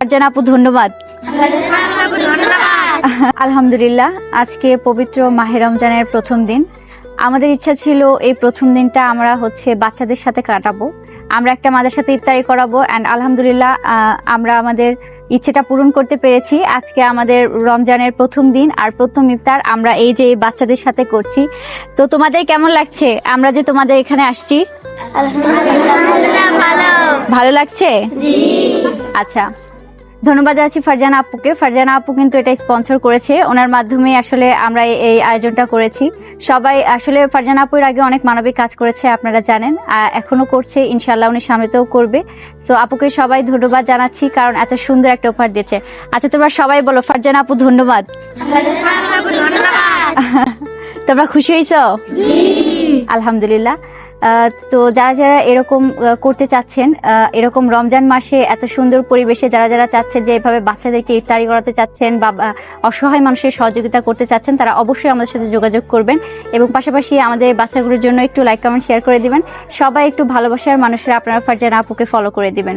ফারজানা আপু ধন্যবাদ। আলহামদুলিল্লাহ, আজকে পবিত্র মাহে রমজানের প্রথম দিন। আমাদের ইচ্ছা ছিল এই প্রথম দিনটা আমরা বাচ্চাদের সাথে কাটাবো, আমরা একটা মাদ্রাসাতে ইফতারি করাবো। অ্যান্ড আলহামদুলিল্লাহ আমরা আমাদের ইচ্ছেটা পূরণ করতে পেরেছি। আজকে আমাদের রমজানের প্রথম দিন আর প্রথম ইফতার আমরা এই যে বাচ্চাদের সাথে করছি। তো তোমাদের কেমন লাগছে আমরা যে তোমাদের এখানে আসছি? ভালো লাগছে? আচ্ছা, ধন্যবাদ জানাচ্ছি ফারজানা আপুকে। ফারজানা আপু কিন্তু এটা স্পন্সর করেছে, ওনার মাধ্যমে আসলে আমরা এই আয়োজনটা করেছি। সবাই আসলে ফারজানা আপুর আগে অনেক মানবিক কাজ করেছে, আপনারা জানেন, এখনো করছে, ইনশাল্লাহ উনি সামনেতেও করবে। সো আপুকে সবাই ধন্যবাদ জানাচ্ছি, কারণ এত সুন্দর একটা উপহার দিয়েছে। আচ্ছা, তোমরা সবাই বলো ফারজানা আপু ধন্যবাদ। তোমরা খুশি হয়েছো? আলহামদুলিল্লাহ। তো যারা যারা এরকম করতে চাচ্ছেন, এরকম রমজান মাসে এত সুন্দর পরিবেশে যারা যারা চাচ্ছেন যে এভাবে বাচ্চাদেরকে ইফতারি করাতে চাচ্ছেন বা অসহায় মানুষের সহযোগিতা করতে চাচ্ছেন, তারা অবশ্যই আমাদের সাথে যোগাযোগ করবেন এবং পাশাপাশি আমাদের বাচ্চাগুলোর জন্য একটু লাইক কমেন্ট শেয়ার করে দিবেন। সবাই একটু ভালোবাসার মানুষেরা আপনারা ফারজানা আপুকে ফলো করে দিবেন।